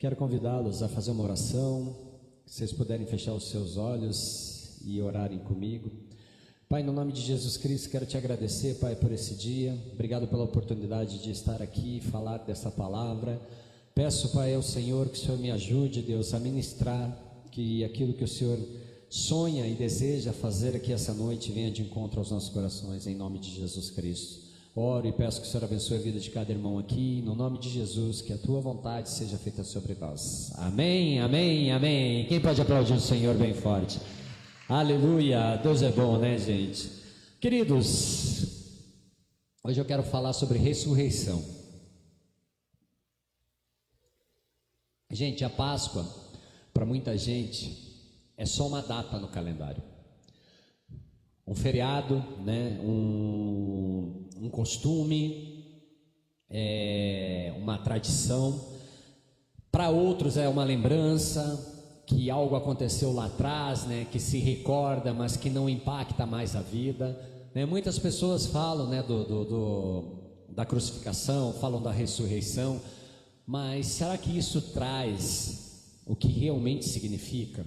Quero convidá-los a fazer uma oração. Se vocês puderem fechar os seus olhos e orarem comigo. Pai, no nome de Jesus Cristo, quero te agradecer, Pai, por esse dia. Obrigado pela oportunidade de estar aqui e falar dessa palavra. Peço, Pai, ao Senhor que o Senhor me ajude, Deus, a ministrar, que aquilo que o Senhor sonha e deseja fazer aqui essa noite venha de encontro aos nossos corações, em nome de Jesus Cristo. Oro e peço que o Senhor abençoe a vida de cada irmão aqui, no nome de Jesus, que a tua vontade seja feita sobre nós. Amém, amém, amém. Quem pode aplaudir o Senhor bem forte? Aleluia, Deus é bom, né, gente? Queridos, hoje eu quero falar sobre ressurreição. Gente, a Páscoa, para muita gente, é só uma data no calendário. Um feriado, né? Um costume, uma tradição. Para outros é uma lembrança que algo aconteceu lá atrás, né? Que se recorda, mas que não impacta mais a vida, né? Muitas pessoas falam, né, da crucificação, falam da ressurreição, mas será que isso traz o que realmente significa?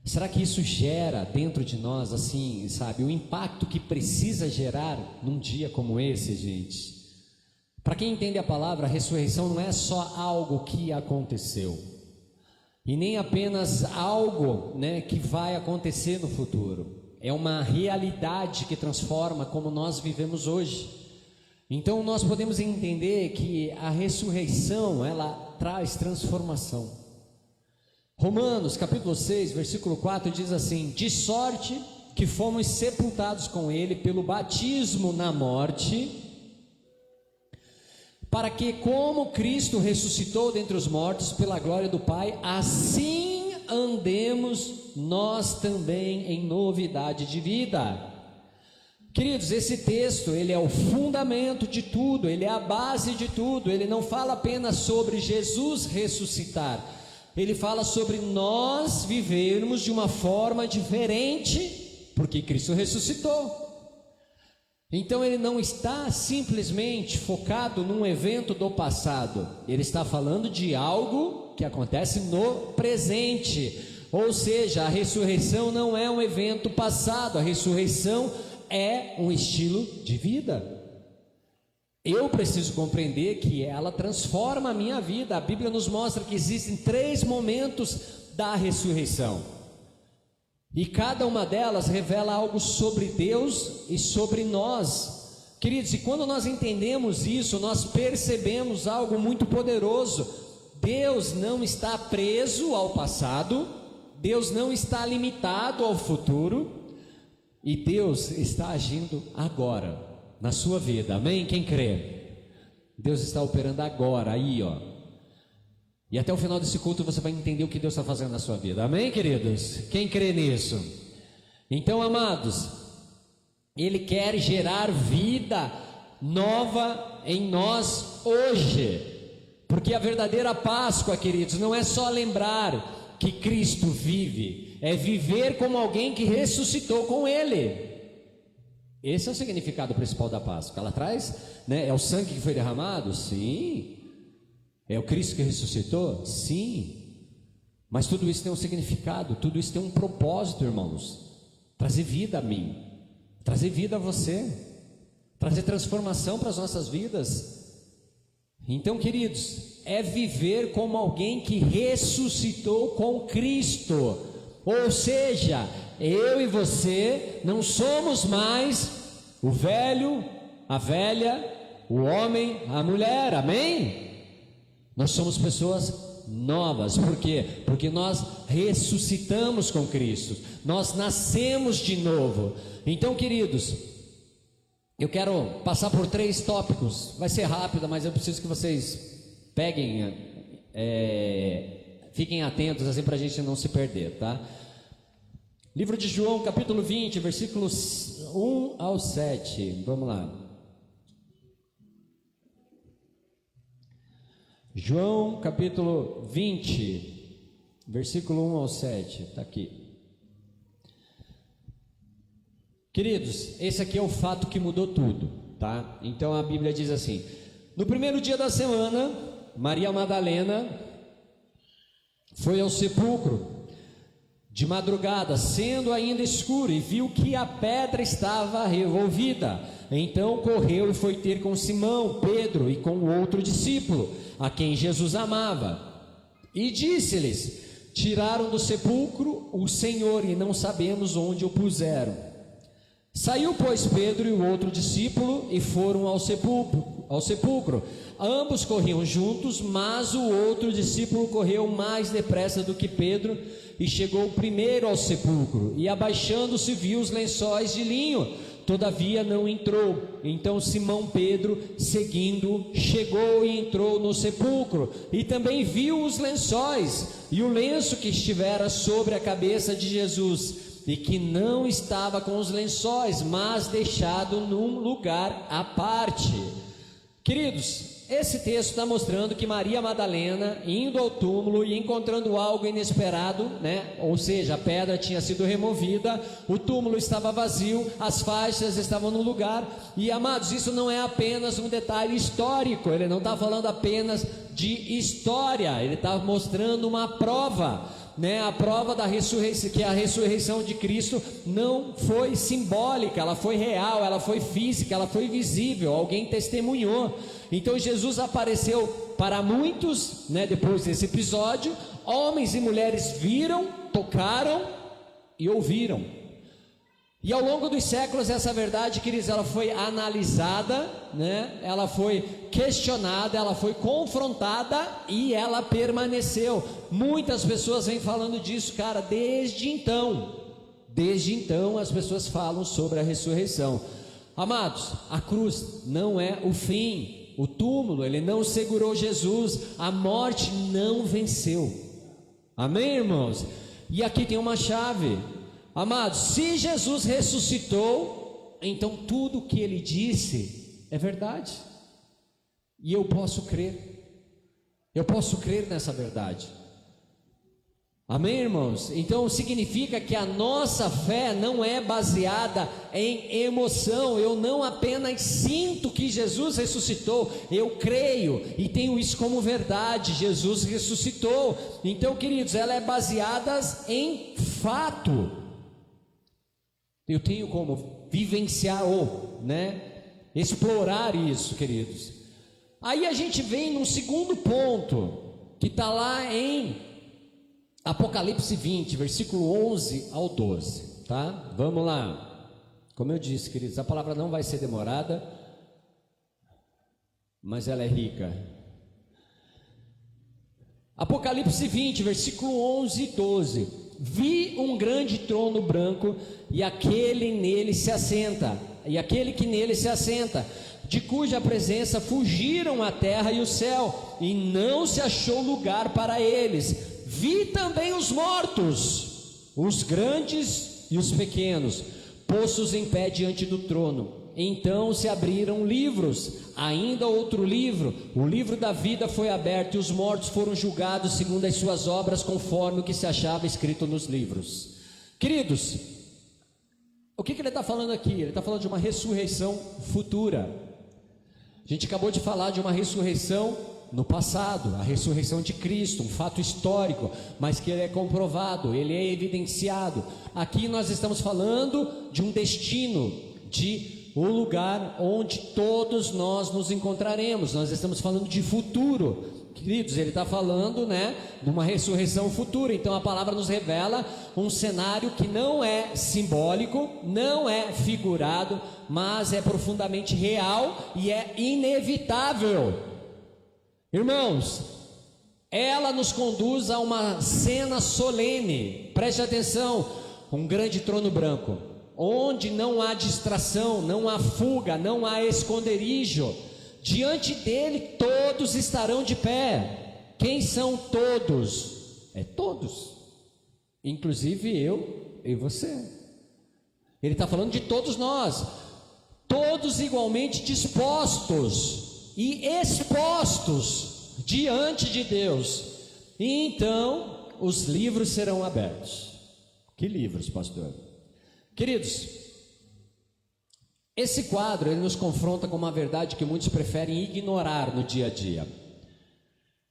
Será que isso gera dentro de nós, assim, sabe, o impacto que precisa gerar num dia como esse, gente? Para quem entende a palavra, a ressurreição não é só algo que aconteceu, e nem apenas algo, né, que vai acontecer no futuro. É uma realidade que transforma como nós vivemos hoje. Então nós podemos entender que a ressurreição, ela traz transformação. Romanos capítulo 6, versículo 4 diz assim: de sorte que fomos sepultados com ele pelo batismo na morte, para que, como Cristo ressuscitou dentre os mortos pela glória do Pai, assim andemos nós também em novidade de vida. Queridos, esse texto, ele é o fundamento de tudo, ele é a base de tudo. Ele não fala apenas sobre Jesus ressuscitar, ele fala sobre nós vivermos de uma forma diferente, porque Cristo ressuscitou. Então ele não está simplesmente focado num evento do passado, ele está falando de algo que acontece no presente. Ou seja, a ressurreição não é um evento passado, a ressurreição é um estilo de vida. Eu preciso compreender que ela transforma a minha vida. A Bíblia nos mostra que existem 3 momentos da ressurreição, e cada uma delas revela algo sobre Deus e sobre nós. Queridos, e quando nós entendemos isso, nós percebemos algo muito poderoso. Deus não está preso ao passado, Deus não está limitado ao futuro, e Deus está agindo agora na sua vida, amém? Quem crê? Deus está operando agora, aí ó. E até o final desse culto você vai entender o que Deus está fazendo na sua vida, amém, queridos? Quem crê nisso? Então, amados, Ele quer gerar vida nova em nós hoje, porque a verdadeira Páscoa, queridos, não é só lembrar que Cristo vive, é viver como alguém que ressuscitou com Ele. Esse é o significado principal da Páscoa. Ela traz, né, é o sangue que foi derramado? Sim. É o Cristo que ressuscitou? Sim. Mas tudo isso tem um significado, tudo isso tem um propósito, irmãos. Trazer vida a mim, trazer vida a você, trazer transformação para as nossas vidas. Então, queridos, é viver como alguém que ressuscitou com Cristo. Ou seja, eu e você não somos mais o velho, a velha, o homem, a mulher, amém? Nós somos pessoas novas. Por quê? Porque nós ressuscitamos com Cristo, nós nascemos de novo. Então, queridos, eu quero passar por 3 tópicos, vai ser rápido, mas eu preciso que vocês peguem, fiquem atentos assim para a gente não se perder, tá? Livro de João, capítulo 20, versículos 1 ao 7. Vamos lá. João, capítulo 20, versículo 1 ao 7. Está aqui. Queridos, esse aqui é o fato que mudou tudo, tá? Então a Bíblia diz assim: no primeiro dia da semana, Maria Madalena foi ao sepulcro de madrugada, sendo ainda escuro, e viu que a pedra estava revolvida. Então correu e foi ter com Simão, Pedro e com o outro discípulo, a quem Jesus amava, e disse-lhes: tiraram do sepulcro o Senhor, e não sabemos onde o puseram. Saiu, pois, Pedro e o outro discípulo, e foram ao sepulcro. Ambos corriam juntos, mas o outro discípulo correu mais depressa do que Pedro, e chegou primeiro ao sepulcro, e abaixando-se viu os lençóis de linho, todavia não entrou. Então Simão Pedro, seguindo, chegou e entrou no sepulcro, e também viu os lençóis, e o lenço que estivera sobre a cabeça de Jesus, e que não estava com os lençóis, mas deixado num lugar à parte. Queridos, esse texto está mostrando que Maria Madalena, indo ao túmulo e encontrando algo inesperado, ou seja, a pedra tinha sido removida, o túmulo estava vazio, as faixas estavam no lugar. E amados, isso não é apenas um detalhe histórico, ele não está falando apenas de história, ele está mostrando uma prova, a prova da ressurreição, que a ressurreição de Cristo não foi simbólica, ela foi real, ela foi física, ela foi visível, alguém testemunhou. Então Jesus apareceu para muitos, depois desse episódio, homens e mulheres viram, tocaram e ouviram. E ao longo dos séculos essa verdade, queridos, ela foi analisada, ela foi questionada, ela foi confrontada e ela permaneceu. Muitas pessoas vêm falando disso, cara, desde então. Desde então as pessoas falam sobre a ressurreição. Amados, a cruz não é o fim. O túmulo, ele não segurou Jesus, a morte não venceu. Amém, irmãos? E aqui tem uma chave. Amados, se Jesus ressuscitou, então tudo o que ele disse é verdade. E eu posso crer. Eu posso crer nessa verdade. Amém, irmãos? Então significa que a nossa fé não é baseada em emoção. Eu não apenas sinto que Jesus ressuscitou, eu creio e tenho isso como verdade. Jesus ressuscitou. Então, queridos, ela é baseada em fato. Eu tenho como vivenciar ou, explorar isso, queridos. Aí a gente vem num segundo ponto, que está lá em Apocalipse 20, versículo 11 ao 12, tá? Vamos lá. Como eu disse, queridos, a palavra não vai ser demorada, mas ela é rica. Apocalipse 20, versículo 11 e 12. Vi um grande trono branco e aquele que nele se assenta, de cuja presença fugiram a terra e o céu, e não se achou lugar para eles. Vi também os mortos, os grandes e os pequenos, postos em pé diante do trono. Então se abriram livros, ainda outro livro, o livro da vida foi aberto, e os mortos foram julgados segundo as suas obras, conforme o que se achava escrito nos livros. Queridos, o que ele está falando aqui? Ele está falando de uma ressurreição futura. A gente acabou de falar de uma ressurreição no passado, a ressurreição de Cristo, um fato histórico, mas que ele é comprovado, ele é evidenciado. Aqui nós estamos falando de um destino, de um lugar onde todos nós nos encontraremos. Nós estamos falando de futuro. Queridos, ele está falando, de uma ressurreição futura. Então a palavra nos revela um cenário que não é simbólico, não é figurado, mas é profundamente real e é inevitável. Irmãos, ela nos conduz a uma cena solene. Preste atenção, um grande trono branco, onde não há distração, não há fuga, não há esconderijo. Diante dele todos estarão de pé. Quem são todos? É todos, inclusive eu e você. Ele está falando de todos nós, todos igualmente dispostos e expostos diante de Deus. E então os livros serão abertos. Que livros, pastor? Queridos, esse quadro ele nos confronta com uma verdade que muitos preferem ignorar no dia a dia.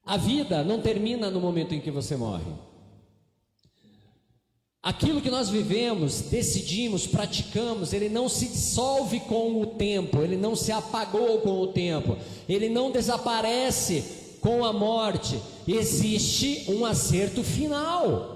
A vida não termina no momento em que você morre. Aquilo que nós vivemos, decidimos, praticamos, ele não se dissolve com o tempo, ele não se apagou com o tempo, ele não desaparece com a morte. Existe um acerto final.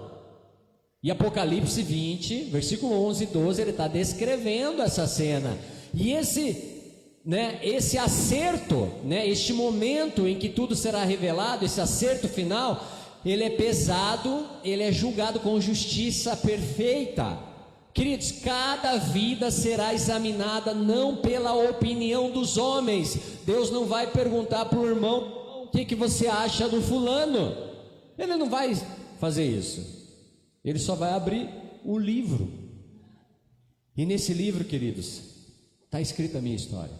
E Apocalipse 20, versículo 11 e 12, ele está descrevendo essa cena. E esse acerto, este momento em que tudo será revelado, esse acerto final, ele é pesado, ele é julgado com justiça perfeita. Queridos, cada vida será examinada não pela opinião dos homens. Deus não vai perguntar para o irmão: o que você acha do fulano? Ele não vai fazer isso. Ele só vai abrir o livro. E nesse livro, queridos, está escrita a minha história.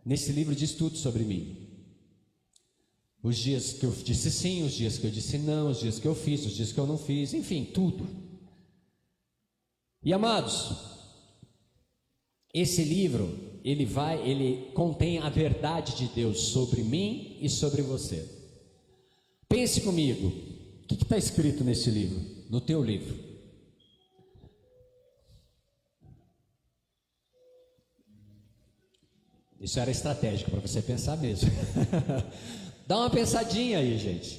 Nesse livro diz tudo sobre mim. Os dias que eu disse sim, os dias que eu disse não, os dias que eu fiz, os dias que eu não fiz, enfim, tudo. E amados, esse livro, ele contém a verdade de Deus sobre mim e sobre você. Pense comigo, o que está escrito nesse livro, no teu livro? Isso era estratégico para você pensar mesmo. Dá uma pensadinha aí, gente.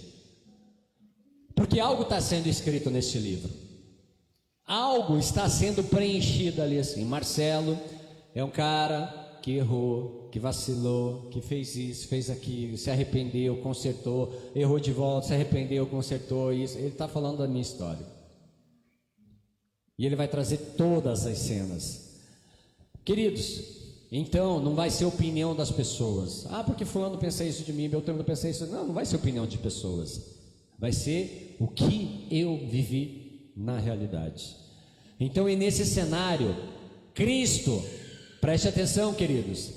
Porque algo está sendo escrito nesse livro. Algo está sendo preenchido ali assim. Marcelo é um cara que errou, que vacilou, que fez isso, fez aquilo, se arrependeu, consertou, errou de volta, se arrependeu, consertou isso. Ele está falando da minha história. E ele vai trazer todas as cenas. Queridos, então não vai ser opinião das pessoas. Porque fulano pensa isso de mim, Beltrano pensa isso. Não vai ser opinião de pessoas. Vai ser o que eu vivi na realidade. Então, e nesse cenário, Cristo, preste atenção, queridos,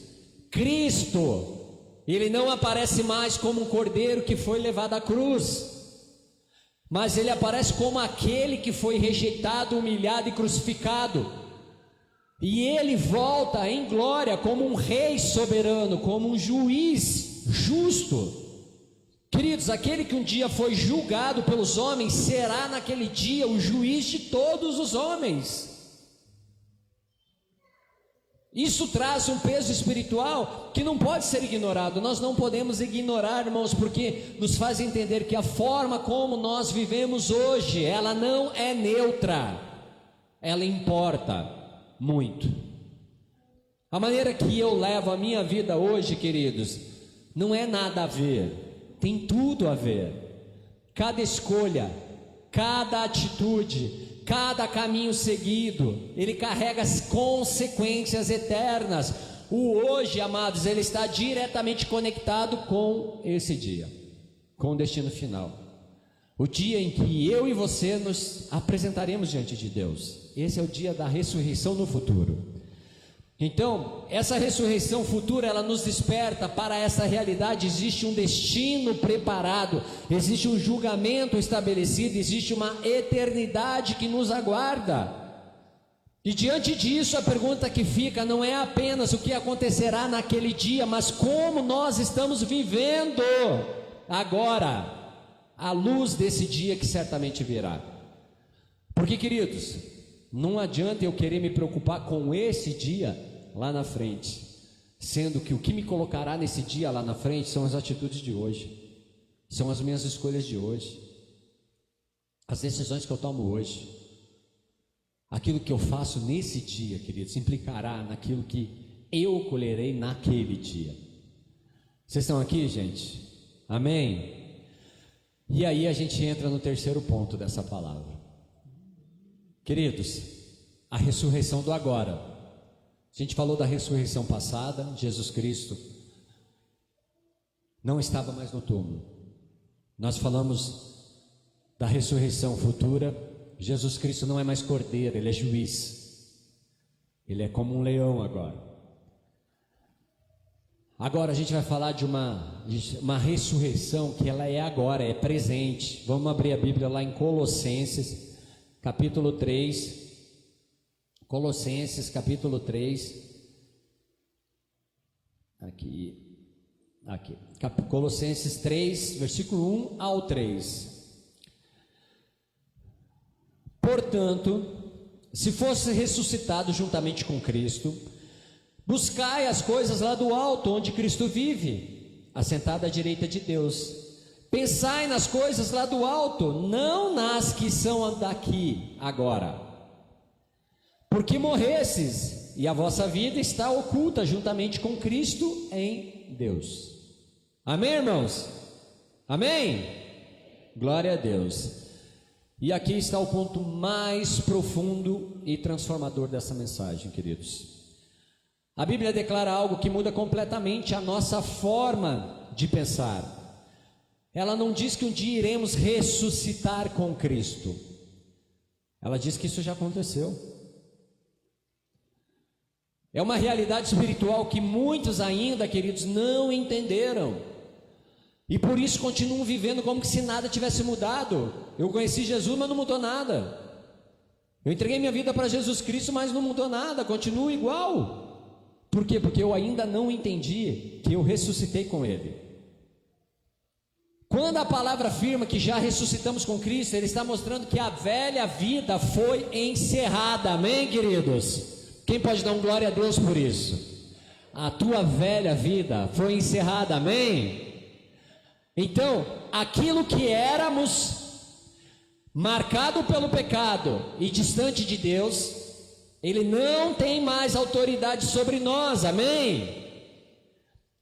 Cristo, ele não aparece mais como um cordeiro que foi levado à cruz, mas ele aparece como aquele que foi rejeitado, humilhado e crucificado. E ele volta em glória como um rei soberano, como um juiz justo. Queridos, aquele que um dia foi julgado pelos homens, será naquele dia o juiz de todos os homens. Isso traz um peso espiritual que não pode ser ignorado. Nós não podemos ignorar, irmãos, porque nos faz entender que a forma como nós vivemos hoje, ela não é neutra, ela importa muito. A maneira que eu levo a minha vida hoje, queridos, não é nada a ver, tem tudo a ver. Cada escolha, cada atitude, cada caminho seguido, ele carrega as consequências eternas. O hoje, amados, ele está diretamente conectado com esse dia, com o destino final. O dia em que eu e você nos apresentaremos diante de Deus. Esse é o dia da ressurreição no futuro. Então, essa ressurreição futura, ela nos desperta para essa realidade. Existe um destino preparado, existe um julgamento estabelecido, existe uma eternidade que nos aguarda. E diante disso, a pergunta que fica não é apenas o que acontecerá naquele dia, mas como nós estamos vivendo agora, à luz desse dia que certamente virá. Porque, queridos, não adianta eu querer me preocupar com esse dia lá na frente, sendo que o que me colocará nesse dia lá na frente são as atitudes de hoje, são as minhas escolhas de hoje, as decisões que eu tomo hoje. Aquilo que eu faço nesse dia, queridos, implicará naquilo que eu colherei naquele dia. Vocês estão aqui, gente? Amém? E aí a gente entra no terceiro ponto dessa palavra. Queridos, a ressurreição do agora. A gente falou da ressurreição passada, Jesus Cristo não estava mais no túmulo. Nós falamos da ressurreição futura. Jesus Cristo não é mais cordeiro, ele é juiz. Ele é como um leão agora. Agora a gente vai falar de uma ressurreição que ela é agora, é presente. Vamos abrir a Bíblia lá em Colossenses, capítulo 3. Colossenses, capítulo 3. Aqui. Aqui, Colossenses 3, versículo 1 ao 3. Portanto, se fosse ressuscitado juntamente com Cristo, buscai as coisas lá do alto, onde Cristo vive, assentado à direita de Deus. Pensai nas coisas lá do alto, não nas que são daqui agora. Porque morresses, e a vossa vida está oculta juntamente com Cristo em Deus. Amém, irmãos? Amém? Glória a Deus. E aqui está o ponto mais profundo e transformador dessa mensagem, queridos. A Bíblia declara algo que muda completamente a nossa forma de pensar. Ela não diz que um dia iremos ressuscitar com Cristo. Ela diz que isso já aconteceu. É uma realidade espiritual que muitos ainda, queridos, não entenderam. E por isso continuam vivendo como se nada tivesse mudado. Eu conheci Jesus, mas não mudou nada. Eu entreguei minha vida para Jesus Cristo, mas não mudou nada, continuo igual. Por quê? Porque eu ainda não entendi que eu ressuscitei com Ele. Quando a palavra afirma que já ressuscitamos com Cristo, Ele está mostrando que a velha vida foi encerrada. Amém, queridos? Quem pode dar um glória a Deus por isso? A tua velha vida foi encerrada. Amém? Então, aquilo que éramos, marcado pelo pecado e distante de Deus, Ele não tem mais autoridade sobre nós. Amém?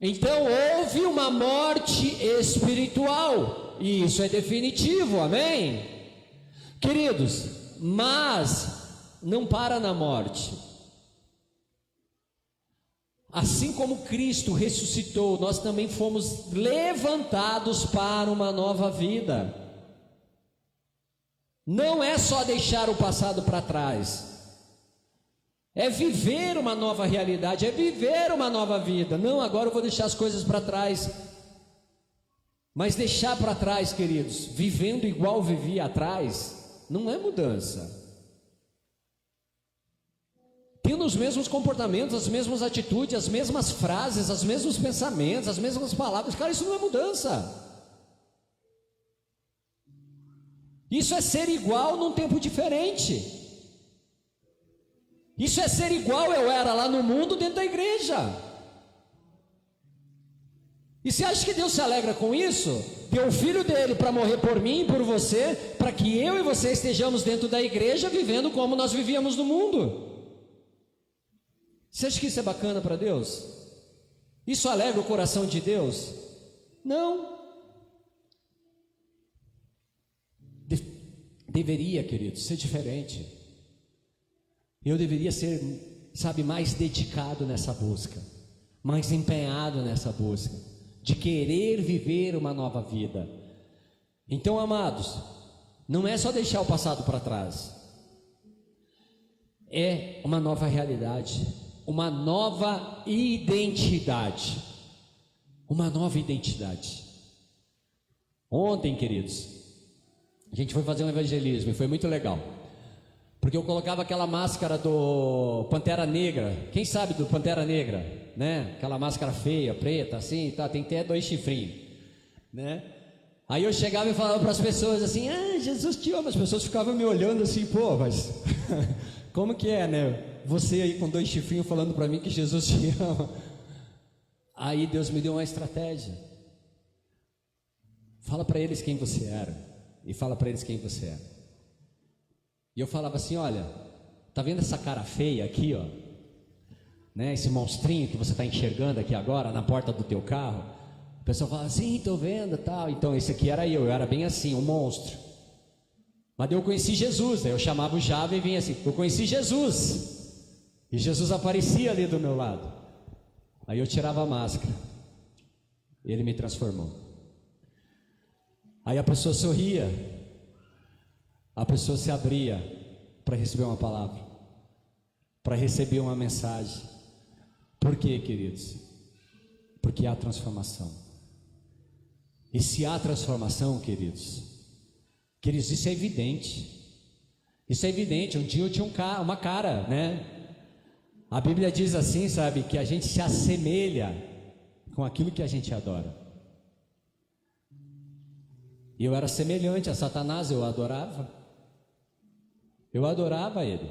Então houve uma morte espiritual, e isso é definitivo, amém? Queridos, mas não para na morte. Assim como Cristo ressuscitou, nós também fomos levantados para uma nova vida. Não é só deixar o passado para trás, é viver uma nova realidade, é viver uma nova vida. Não, agora eu vou deixar as coisas para trás. Mas deixar para trás, queridos, vivendo igual vivia atrás, não é mudança. Tendo os mesmos comportamentos, as mesmas atitudes, as mesmas frases, os mesmos pensamentos, as mesmas palavras, cara, isso não é mudança. Isso é ser igual num tempo diferente. Isso é ser igual eu era lá no mundo, dentro da igreja. E você acha que Deus se alegra com isso? Deu o filho dele para morrer por mim e por você, para que eu e você estejamos dentro da igreja, vivendo como nós vivíamos no mundo. Você acha que isso é bacana para Deus? Isso alegra o coração de Deus? Não. Deveria, queridos, ser diferente. Eu deveria ser, mais dedicado nessa busca, mais empenhado nessa busca, de querer viver uma nova vida. Então, amados, não é só deixar o passado para trás, é uma nova realidade, uma nova identidade. Uma nova identidade. Ontem, queridos, a gente foi fazer um evangelismo e foi muito legal. Porque eu colocava aquela máscara do Pantera Negra. Quem sabe do Pantera Negra, né? Aquela máscara feia, preta, assim, tá, tem até 2 chifrinhos, né? Aí eu chegava e falava para as pessoas assim: ah, Jesus te ama. As pessoas ficavam me olhando assim: pô, mas como que é, né? Você aí com 2 chifrinhos falando para mim que Jesus te ama. Aí Deus me deu uma estratégia. Fala para eles quem você era. E fala para eles quem você é. E eu falava assim: olha, tá vendo essa cara feia aqui, ó, né? Esse monstrinho que você está enxergando aqui agora na porta do teu carro. O pessoal fala assim: estou vendo, tal. Então esse aqui era eu era bem assim, um monstro. Mas eu conheci Jesus, aí eu chamava o Java e vinha assim: eu conheci Jesus. E Jesus aparecia ali do meu lado. Aí eu tirava a máscara, ele me transformou. Aí a pessoa sorria, a pessoa se abria para receber uma palavra, para receber uma mensagem. Por quê, queridos? Porque há transformação. E se há transformação, queridos, isso é evidente. Isso é evidente. Um dia eu tinha uma cara, né? A Bíblia diz assim, sabe, que a gente se assemelha com aquilo que a gente adora. E eu era semelhante a Satanás, eu adorava. Eu adorava ele.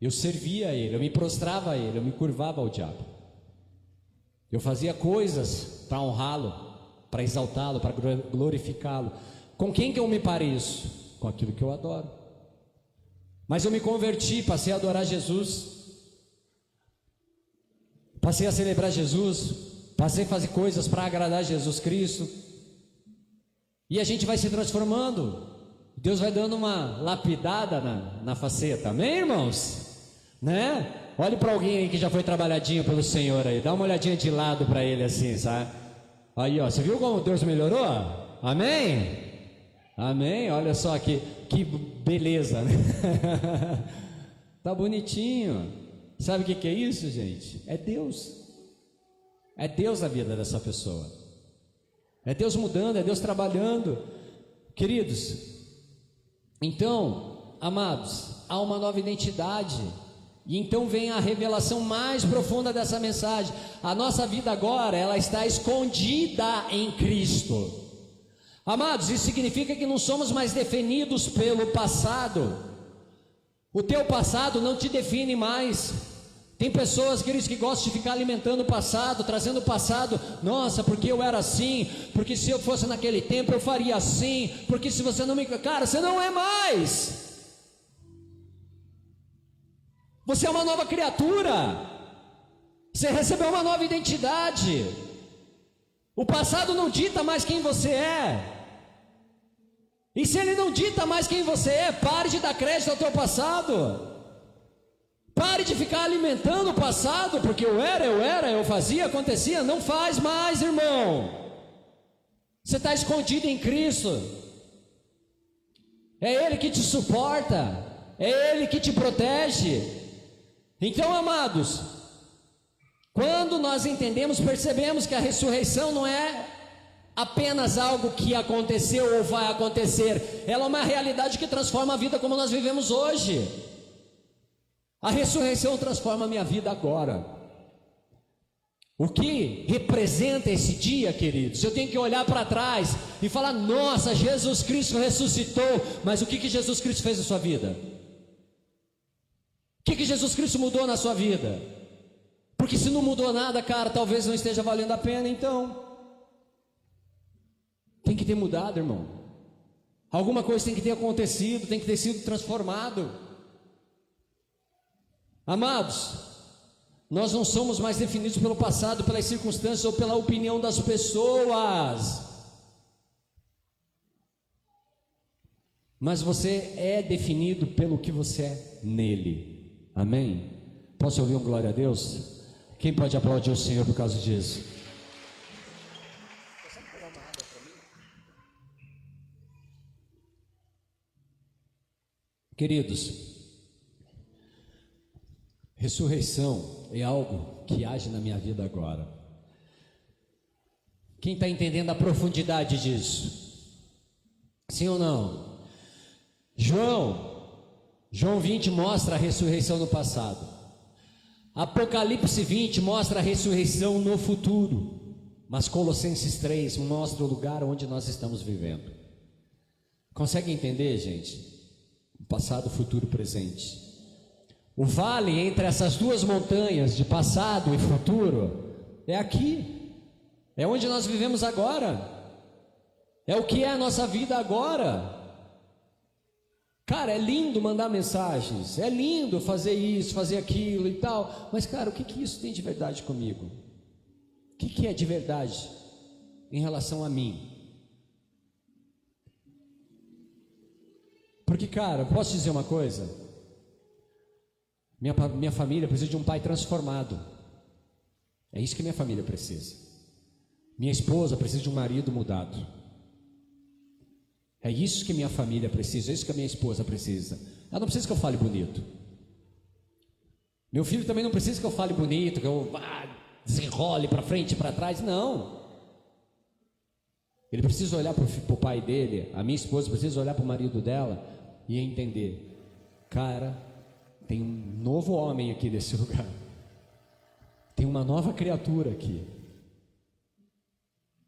Eu servia a ele, eu me prostrava a ele, eu me curvava ao diabo. Eu fazia coisas para honrá-lo, para exaltá-lo, para glorificá-lo. Com quem que eu me pareço? Com aquilo que eu adoro. Mas eu me converti, passei a adorar Jesus, passei a celebrar Jesus, passei a fazer coisas para agradar Jesus Cristo, e a gente vai se transformando. Deus vai dando uma lapidada na faceta, amém, irmãos? Né? Olhe para alguém aí que já foi trabalhadinho pelo Senhor aí, dá uma olhadinha de lado para ele assim, sabe? Aí, ó, você viu como Deus melhorou? Amém? Amém? Olha só que beleza, né? Tá bonitinho. Sabe o que é isso, gente? É Deus. É Deus na vida dessa pessoa. É Deus mudando, é Deus trabalhando. Queridos, então, amados, há uma nova identidade. E então vem a revelação mais profunda dessa mensagem. A nossa vida agora, ela está escondida em Cristo. Amados, isso significa que não somos mais definidos pelo passado. O teu passado não te define mais. Tem pessoas, queridos, que gostam de ficar alimentando o passado, trazendo o passado. Nossa, porque eu era assim, porque se eu fosse naquele tempo eu faria assim, porque se você não me... Cara, você não é mais. Você é uma nova criatura. Você recebeu uma nova identidade. O passado não dita mais quem você é. E se ele não dita mais quem você é, pare de dar crédito ao teu passado. Pare de ficar alimentando o passado, porque eu fazia, acontecia. Não faz mais, irmão. Você está escondido em Cristo. É Ele que te suporta. É Ele que te protege. Então, amados, quando nós entendemos, percebemos que a ressurreição não é apenas algo que aconteceu ou vai acontecer, ela é uma realidade que transforma a vida como nós vivemos hoje. A ressurreição transforma a minha vida agora. O que representa esse dia, queridos? Eu tenho que olhar para trás e falar: nossa, Jesus Cristo ressuscitou. Mas o que Jesus Cristo fez na sua vida? O que Jesus Cristo mudou na sua vida? Porque se não mudou nada, cara, talvez não esteja valendo a pena. Então tem que ter mudado, irmão. Alguma coisa tem que ter acontecido, tem que ter sido transformado. Amados, nós não somos mais definidos pelo passado, pelas circunstâncias ou pela opinião das pessoas. Mas você é definido pelo que você é nele. Amém? Posso ouvir um glória a Deus? Quem pode aplaudir o Senhor por causa disso? Queridos, ressurreição é algo que age na minha vida agora. Quem está entendendo a profundidade disso? Sim ou não? João 20 mostra a ressurreição no passado. Apocalipse 20 mostra a ressurreição no futuro. Mas Colossenses 3 mostra o lugar onde nós estamos vivendo. Consegue entender, gente? O passado, futuro, presente. O vale entre essas duas montanhas de passado e futuro é aqui. É onde nós vivemos agora. É o que é a nossa vida agora. Cara, é lindo mandar mensagens, é lindo fazer isso, fazer aquilo e tal, mas cara, o que isso tem de verdade comigo? O que é de verdade em relação a mim? Porque, cara, posso dizer uma coisa? Minha família precisa de um pai transformado. É isso que minha família precisa. Minha esposa precisa de um marido mudado. É isso que minha família precisa, é isso que a minha esposa precisa. Ela não precisa que eu fale bonito. Meu filho também não precisa que eu fale bonito, que eu desenrole para frente e para trás. Não. Ele precisa olhar para o pai dele, a minha esposa precisa olhar para o marido dela e entender: cara, tem um novo homem aqui nesse lugar. Tem uma nova criatura aqui.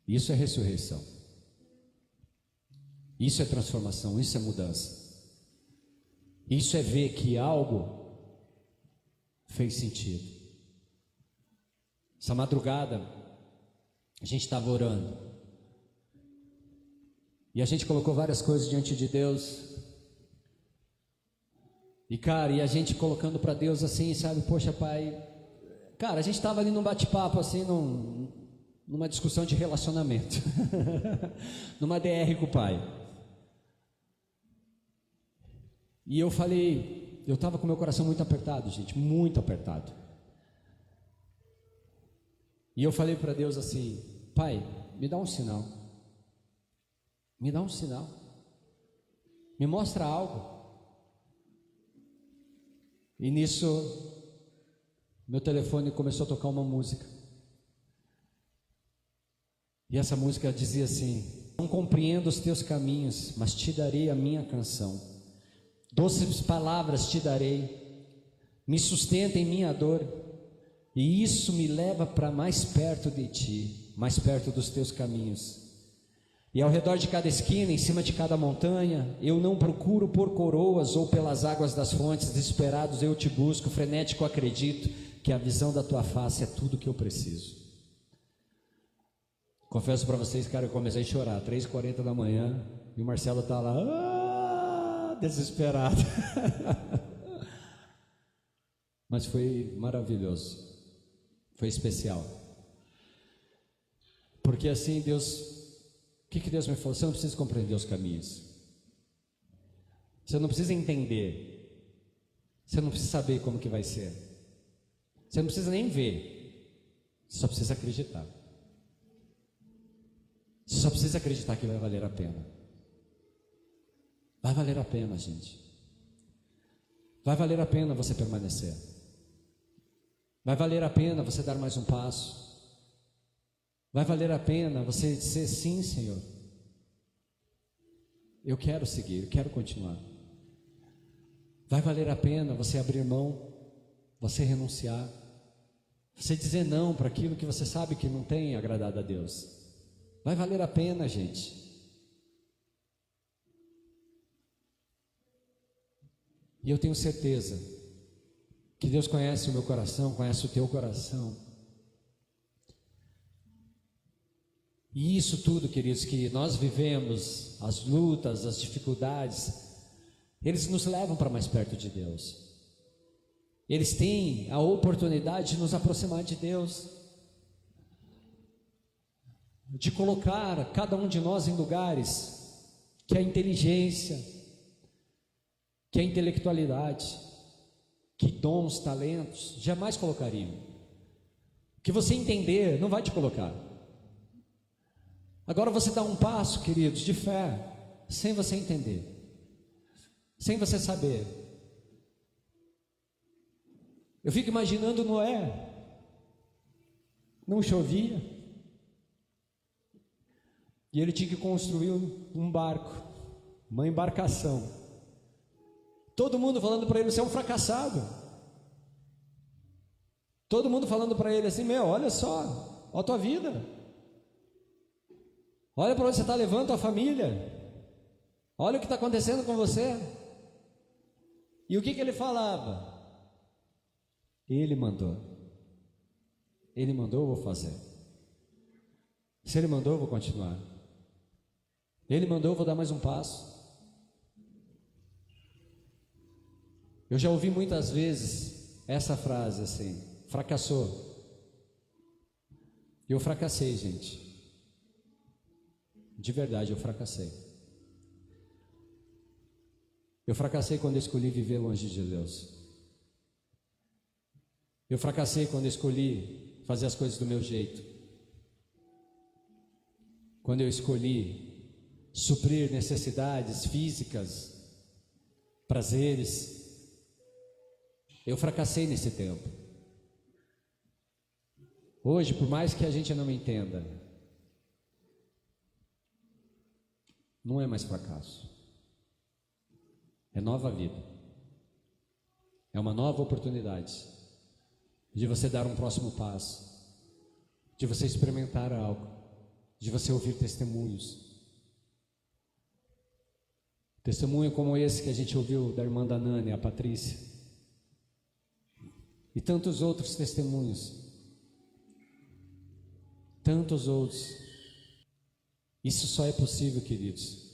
Isso é ressurreição. Isso é transformação, isso é mudança. Isso é ver que algo fez sentido. Essa madrugada, a gente estava orando. E a gente colocou várias coisas diante de Deus. E cara, e a gente colocando para Deus assim, sabe, poxa Pai. Cara, a gente estava ali num bate-papo assim, numa discussão de relacionamento. Numa DR com o Pai. E eu falei, eu estava com meu coração muito apertado, gente, muito apertado. E eu falei para Deus assim: Pai, me dá um sinal. Me dá um sinal. Me mostra algo. E nisso, meu telefone começou a tocar uma música. E essa música dizia assim: não compreendo os teus caminhos, mas te darei a minha canção. Doces palavras te darei, me sustenta em minha dor, e isso me leva para mais perto de ti, mais perto dos teus caminhos. E ao redor de cada esquina, em cima de cada montanha, eu não procuro por coroas ou pelas águas das fontes, desesperados eu te busco, frenético acredito que a visão da tua face é tudo que eu preciso. Confesso para vocês, cara, eu comecei a chorar, 3h40 da manhã, e o Marcelo está lá, desesperado. Mas foi maravilhoso, foi especial, porque assim Deus, o que Deus me falou? Você não precisa compreender os caminhos, você não precisa entender, você não precisa saber como que vai ser, você não precisa nem ver, você só precisa acreditar. Você só precisa acreditar que vai valer a pena. Vai valer a pena, gente. Vai valer a pena você permanecer. Vai valer a pena você dar mais um passo. Vai valer a pena você dizer: sim, Senhor, eu quero seguir, eu quero continuar. Vai valer a pena você abrir mão, você renunciar, você dizer não para aquilo que você sabe que não tem agradado a Deus. Vai valer a pena, gente. E eu tenho certeza que Deus conhece o meu coração, conhece o teu coração. E isso tudo, queridos, que nós vivemos, as lutas, as dificuldades, eles nos levam para mais perto de Deus. Eles têm a oportunidade de nos aproximar de Deus, de colocar cada um de nós em lugares que a inteligência, que a intelectualidade, que dons, talentos jamais colocariam. Que você entender não vai te colocar. Agora você dá um passo, queridos, de fé, sem você entender, sem você saber. Eu fico imaginando Noé, não chovia, e ele tinha que construir um barco, uma embarcação. Todo mundo falando para ele: você é um fracassado. Todo mundo falando para ele assim: meu, olha só, olha a tua vida, olha para onde você está levando a tua família, olha o que está acontecendo com você. E o que ele falava? Ele mandou, eu vou fazer. Se ele mandou, eu vou continuar. Ele mandou, eu vou dar mais um passo. Eu já ouvi muitas vezes essa frase assim: fracassou. Eu fracassei, gente. De verdade, eu fracassei. Eu fracassei quando escolhi viver longe de Deus. Eu fracassei quando escolhi fazer as coisas do meu jeito. Quando eu escolhi suprir necessidades físicas, prazeres. Eu fracassei nesse tempo. Hoje, por mais que a gente não entenda, não é mais fracasso, é nova vida, é uma nova oportunidade de você dar um próximo passo, de você experimentar algo, de você ouvir testemunhos. Testemunho como esse que a gente ouviu da irmã da Nani, a Patrícia. E tantos outros testemunhos. Tantos outros. Isso só é possível, queridos,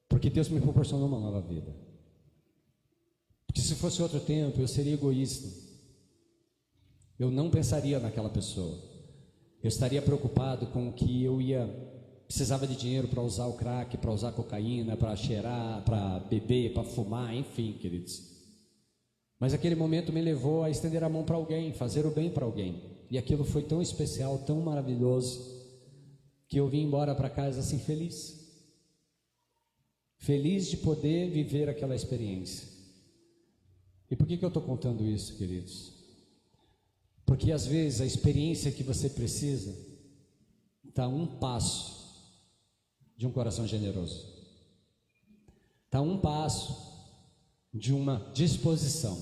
porque Deus me proporcionou uma nova vida. Porque se fosse outro tempo, eu seria egoísta. Eu não pensaria naquela pessoa. Eu estaria preocupado com o que precisava de dinheiro para usar o crack, para usar cocaína, para cheirar, para beber, para fumar, enfim, queridos. Mas aquele momento me levou a estender a mão para alguém, fazer o bem para alguém. E aquilo foi tão especial, tão maravilhoso, que eu vim embora para casa assim feliz. Feliz de poder viver aquela experiência. E por que eu estou contando isso, queridos? Porque às vezes a experiência que você precisa está a um passo de um coração generoso. Está a um passo de uma disposição.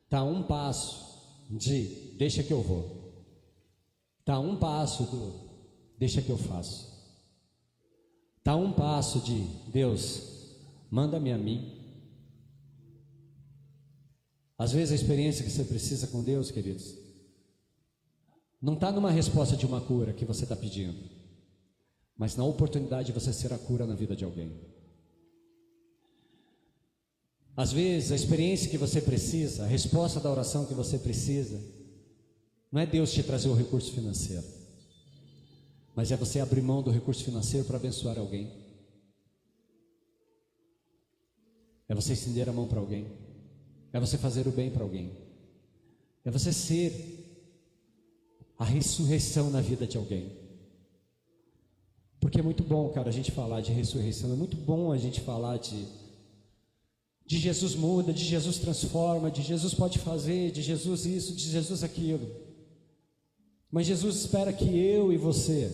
Está a um passo de deixa que eu vou. Está a um passo do deixa que eu faço. Está a um passo de Deus, manda-me a mim. Às vezes a experiência que você precisa com Deus, queridos, não está numa resposta de uma cura que você está pedindo, mas na oportunidade de você ser a cura na vida de alguém. Às vezes a experiência que você precisa, a resposta da oração que você precisa, não é Deus te trazer o recurso financeiro, mas é você abrir mão do recurso financeiro para abençoar alguém. É você estender a mão para alguém. É você fazer o bem para alguém. É você ser a ressurreição na vida de alguém. Porque é muito bom, cara, a gente falar de ressurreição. É muito bom a gente falar de Jesus muda, de Jesus transforma, de Jesus pode fazer, de Jesus isso, de Jesus aquilo. Mas Jesus espera que eu e você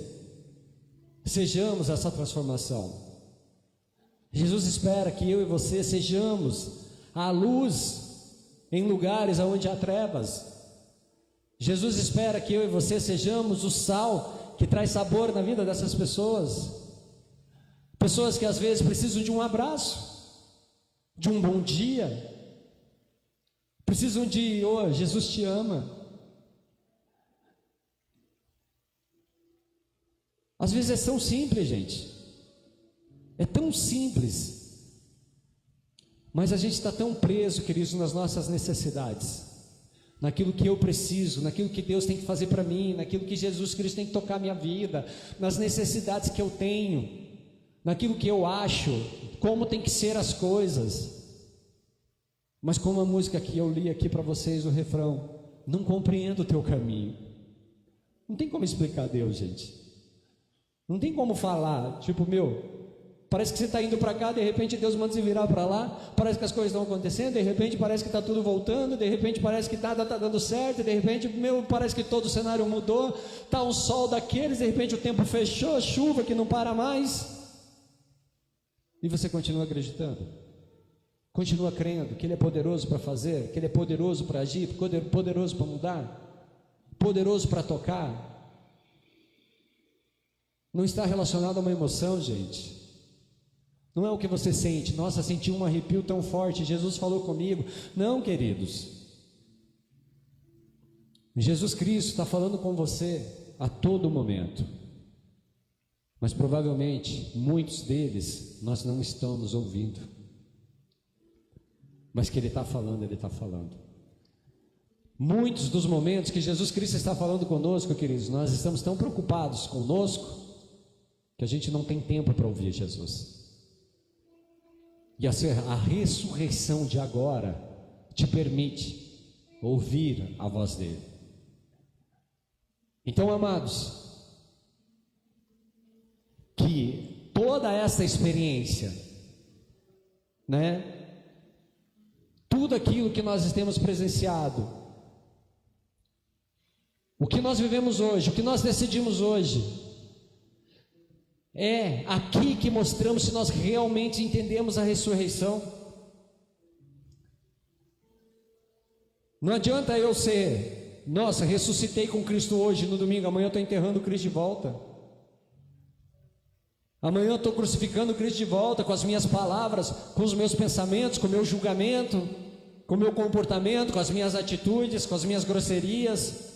sejamos essa transformação. Jesus espera que eu e você sejamos a luz em lugares onde há trevas. Jesus espera que eu e você sejamos o sal que traz sabor na vida dessas pessoas. Pessoas que às vezes precisam de um abraço, de um bom dia, precisam de, Jesus te ama. Às vezes é tão simples, gente. É tão simples. Mas a gente está tão preso, queridos, nas nossas necessidades, naquilo que eu preciso, naquilo que Deus tem que fazer para mim, naquilo que Jesus Cristo tem que tocar a minha vida, nas necessidades que eu tenho, naquilo que eu acho, como tem que ser as coisas. Mas como a música que eu li aqui para vocês, o refrão, não compreendo o teu caminho. Não tem como explicar a Deus, gente. Não tem como falar, tipo, parece que você está indo para cá, de repente Deus manda você virar para lá, parece que as coisas estão acontecendo, de repente parece que está tudo voltando, de repente parece que está dando certo, de repente, parece que todo o cenário mudou, está um sol daqueles, de repente o tempo fechou, chuva que não para mais, e você continua acreditando, continua crendo que Ele é poderoso para fazer, que Ele é poderoso para agir, poderoso para mudar, poderoso para tocar. Não está relacionado a uma emoção, gente. Não é o que você sente, nossa, senti um arrepio tão forte, Jesus falou comigo. Não, queridos. Jesus Cristo está falando com você a todo momento. Mas provavelmente, muitos deles, nós não estamos ouvindo. Mas que Ele está falando, Ele está falando. Muitos dos momentos que Jesus Cristo está falando conosco, queridos, nós estamos tão preocupados conosco, que a gente não tem tempo para ouvir Jesus. E a ressurreição de agora te permite ouvir a voz dele. Então, amados, que toda essa experiência, tudo aquilo que nós temos presenciado, o que nós vivemos hoje, o que nós decidimos hoje, é aqui que mostramos se nós realmente entendemos a ressurreição. Não adianta eu ser nossa, ressuscitei com Cristo hoje, no domingo, amanhã eu estou enterrando Cristo de volta. Amanhã eu estou crucificando Cristo de volta com as minhas palavras, com os meus pensamentos, com o meu julgamento, com o meu comportamento, com as minhas atitudes, com as minhas grosserias.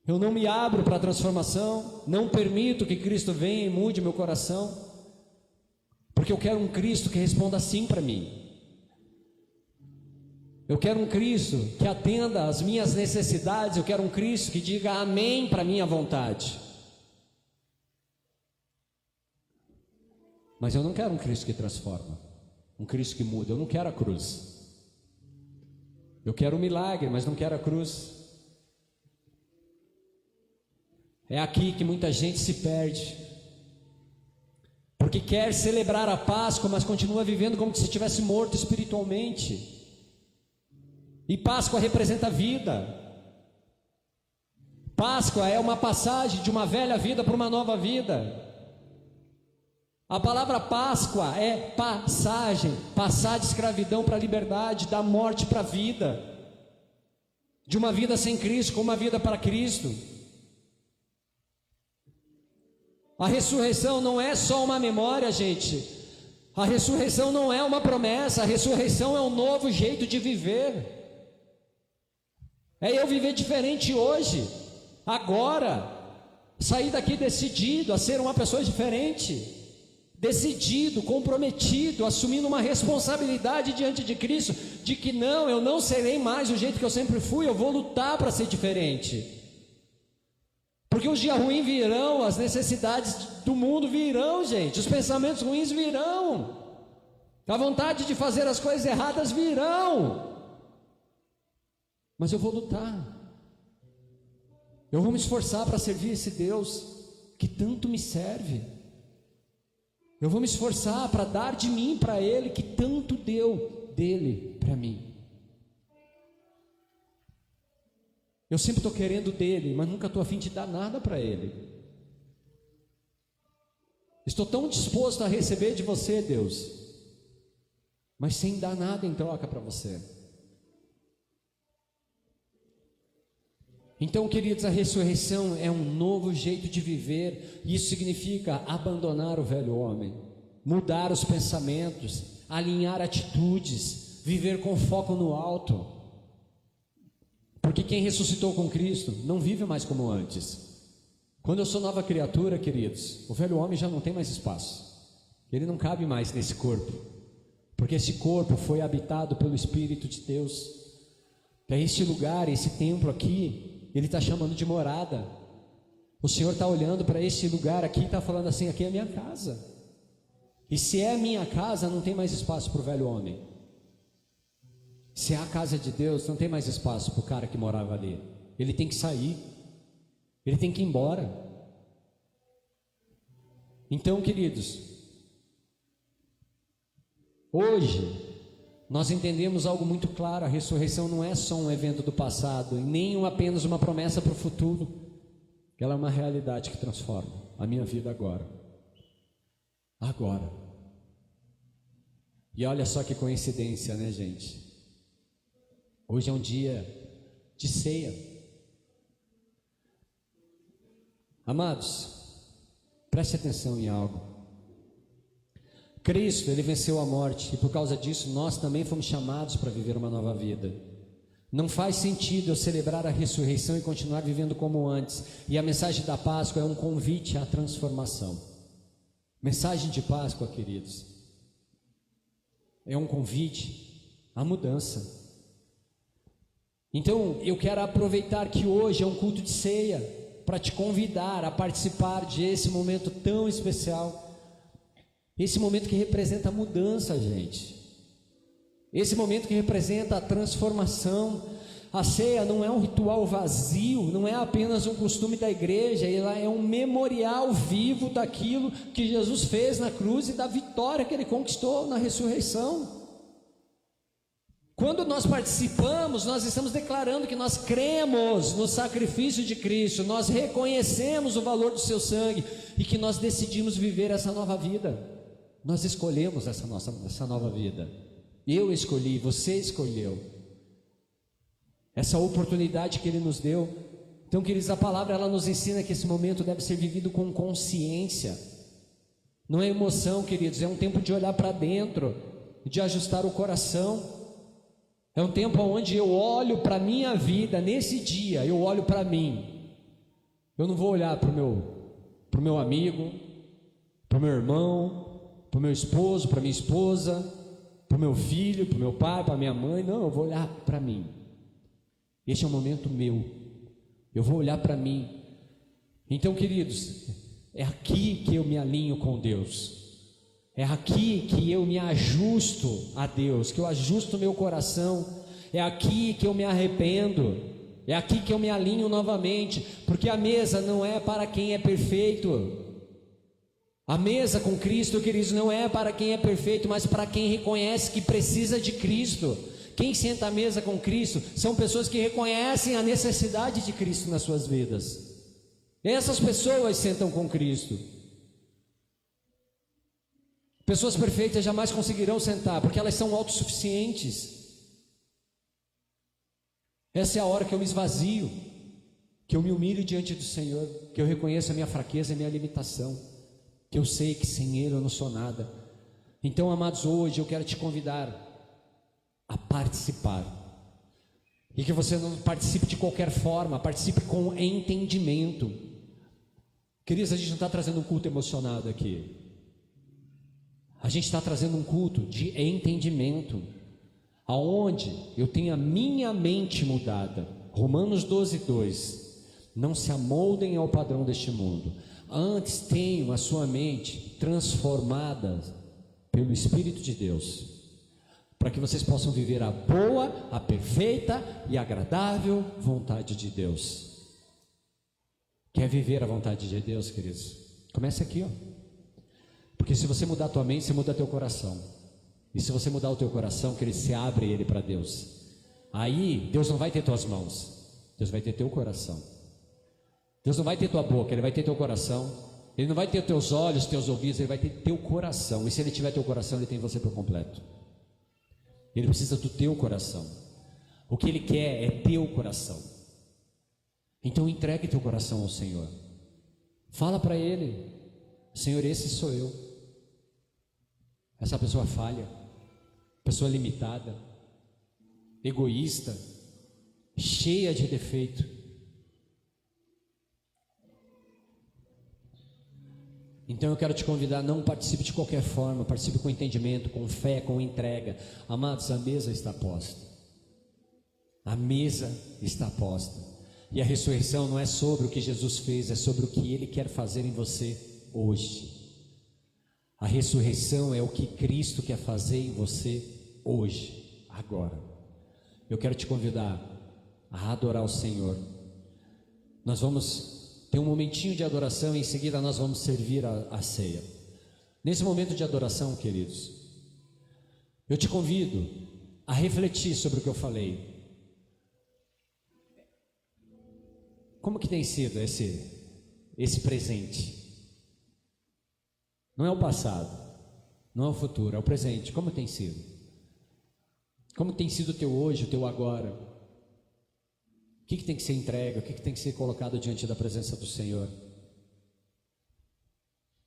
Eu não me abro para a transformação, não permito que Cristo venha e mude meu coração, porque eu quero um Cristo que responda sim para mim. Eu quero um Cristo que atenda às minhas necessidades, eu quero um Cristo que diga amém para a minha vontade. Mas eu não quero um Cristo que transforma, um Cristo que muda, eu não quero a cruz. Eu quero o milagre, mas não quero a cruz. É aqui que muita gente se perde, porque quer celebrar a Páscoa, mas continua vivendo como se estivesse morto espiritualmente. E Páscoa representa vida. Páscoa é uma passagem de uma velha vida para uma nova vida. A palavra Páscoa é passagem, passar de escravidão para a liberdade, da morte para a vida, de uma vida sem Cristo com uma vida para Cristo. A ressurreição não é só uma memória, gente. A ressurreição não é uma promessa, a ressurreição é um novo jeito de viver. É eu viver diferente hoje, agora, sair daqui decidido a ser uma pessoa diferente, decidido, comprometido, assumindo uma responsabilidade diante de Cristo, de que não, eu não serei mais o jeito que eu sempre fui, eu vou lutar para ser diferente. Porque os dias ruins virão, as necessidades do mundo virão, gente, os pensamentos ruins virão, a vontade de fazer as coisas erradas virão. Mas eu vou lutar, eu vou me esforçar para servir esse Deus que tanto me serve, eu vou me esforçar para dar de mim para Ele que tanto deu dele para mim. Eu sempre estou querendo dele, mas nunca estou a fim de dar nada para Ele. Estou tão disposto a receber de você, Deus, mas sem dar nada em troca para você. Então, queridos, a ressurreição é um novo jeito de viver. Isso significa abandonar o velho homem, mudar os pensamentos, alinhar atitudes, viver com foco no alto. Porque quem ressuscitou com Cristo não vive mais como antes. Quando eu sou nova criatura, queridos, o velho homem já não tem mais espaço. Ele não cabe mais nesse corpo, porque esse corpo foi habitado pelo Espírito de Deus. É este lugar, esse templo aqui, Ele está chamando de morada. O Senhor está olhando para este lugar aqui e está falando assim: aqui é a minha casa. E se é a minha casa, não tem mais espaço para o velho homem. Se é a casa de Deus, não tem mais espaço para o cara que morava ali. Ele tem que sair, ele tem que ir embora. Então, queridos, hoje nós entendemos algo muito claro: a ressurreição não é só um evento do passado, e nem apenas uma promessa para o futuro. Ela é uma realidade que transforma a minha vida agora. Agora. E olha só que coincidência, né, gente? Hoje é um dia de ceia. Amados, preste atenção em algo. Cristo, Ele venceu a morte, e por causa disso nós também fomos chamados para viver uma nova vida. Não faz sentido eu celebrar a ressurreição e continuar vivendo como antes. E a mensagem da Páscoa é um convite à transformação. Mensagem de Páscoa, queridos, é um convite à mudança. Então eu quero aproveitar que hoje é um culto de ceia para te convidar a participar desse momento tão especial. Esse momento que representa a mudança, gente. Esse momento que representa a transformação. A ceia não é um ritual vazio, não é apenas um costume da igreja, ela é um memorial vivo daquilo que Jesus fez na cruz e da vitória que Ele conquistou na ressurreição. Quando nós participamos, nós estamos declarando que nós cremos no sacrifício de Cristo, nós reconhecemos o valor do seu sangue e que nós decidimos viver essa nova vida. Nós escolhemos essa nova vida. Eu escolhi, você escolheu. essa oportunidade que Ele nos deu. Então, queridos, a palavra ela nos ensina que esse momento deve ser vivido com consciência. Não é emoção, queridos, é um tempo de olhar para dentro, de ajustar o coração. É um tempo onde eu olho para a minha vida, nesse dia eu olho para mim. Eu não vou olhar para o meu amigo, para o meu irmão, para o meu esposo, para a minha esposa, para o meu filho, para o meu pai, para a minha mãe. Não, eu vou olhar para mim. Este é um momento meu. Eu vou olhar para mim. Então, queridos, é aqui que eu me alinho com Deus. É aqui que eu me ajusto a Deus, que eu ajusto o meu coração. É aqui que eu me arrependo. É aqui que eu me alinho novamente, porque a mesa não é para quem é perfeito. A mesa com Cristo, queridos, não é para quem é perfeito, mas para quem reconhece que precisa de Cristo. Quem senta à mesa com Cristo são pessoas que reconhecem a necessidade de Cristo nas suas vidas. Essas pessoas sentam com Cristo. Pessoas perfeitas jamais conseguirão sentar, porque elas são autossuficientes. Essa é a hora que eu me esvazio, que eu me humilho diante do Senhor, que eu reconheço a minha fraqueza e a minha limitação, que eu sei que sem Ele eu não sou nada. Então, amados, hoje eu quero te convidar a participar, e que você não participe de qualquer forma, participe com entendimento. Queridos, a gente não está trazendo um culto emocionado aqui, a gente está trazendo um culto de entendimento, aonde eu tenho a minha mente mudada. Romanos 12:2, não se amoldem ao padrão deste mundo, antes tenham a sua mente transformada pelo Espírito de Deus, para que vocês possam viver a boa, a perfeita e agradável vontade de Deus. Quer viver a vontade de Deus, queridos? Comece aqui, porque se você mudar a tua mente, você muda teu coração. E se você mudar o teu coração, querido, você abre ele para Deus. Aí Deus não vai ter tuas mãos, Deus vai ter teu coração. Deus não vai ter tua boca, Ele vai ter teu coração. Ele não vai ter teus olhos, teus ouvidos, Ele vai ter teu coração. E se Ele tiver teu coração, Ele tem você por completo. Ele precisa do teu coração. O que Ele quer é teu coração. Então entregue teu coração ao Senhor. Fala para Ele: Senhor, esse sou eu. Essa pessoa falha, pessoa limitada, egoísta, cheia de defeito. Então eu quero te convidar, não participe de qualquer forma, participe com entendimento, com fé, com entrega. Amados, a mesa está posta. A mesa está posta. E a ressurreição não é sobre o que Jesus fez, é sobre o que Ele quer fazer em você hoje. A ressurreição é o que Cristo quer fazer em você hoje, agora. Eu quero te convidar a adorar o Senhor. Nós vamos ter um momentinho de adoração e em seguida nós vamos servir a ceia. Nesse momento de adoração, queridos, eu te convido a refletir sobre o que eu falei. Como que tem sido esse presente? Não é o passado, não é o futuro, é o presente. Como tem sido? Como tem sido o teu hoje, o teu agora? O que tem que ser entregue? O que tem que ser colocado diante da presença do Senhor?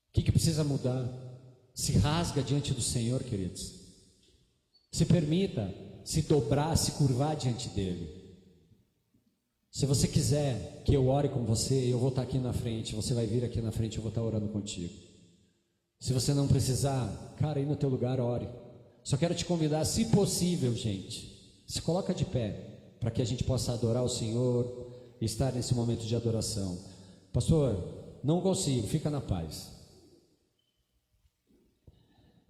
O que precisa mudar? Se rasga diante do Senhor, queridos. Se permita se dobrar, se curvar diante dEle. Se você quiser que eu ore com você, eu vou estar aqui na frente, você vai vir aqui na frente, eu vou estar orando contigo. Se você não precisar, cara, aí no teu lugar, ore. Só quero te convidar, se possível, gente, se coloca de pé, para que a gente possa adorar o Senhor e estar nesse momento de adoração. Pastor, não consigo, fica na paz.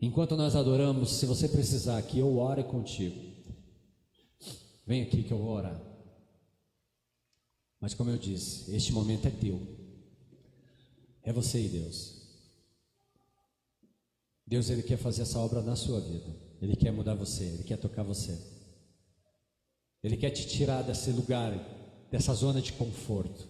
Enquanto nós adoramos, se você precisar que eu ore contigo, vem aqui que eu vou orar. Mas como eu disse, este momento é teu. É você e Deus. Deus, Ele quer fazer essa obra na sua vida. Ele quer mudar você, Ele quer tocar você. Ele quer te tirar desse lugar, dessa zona de conforto,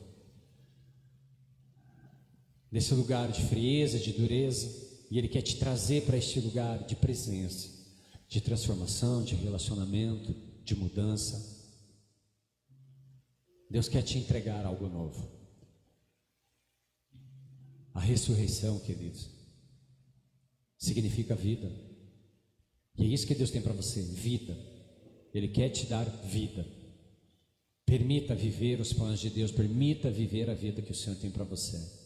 desse lugar de frieza, de dureza, e Ele quer te trazer para este lugar de presença, de transformação, de relacionamento, de mudança. Deus quer te entregar algo novo. A ressurreição, queridos, significa vida. E é isso que Deus tem para você, vida. Ele quer te dar vida. Permita viver os planos de Deus, permita viver a vida que o Senhor tem para você.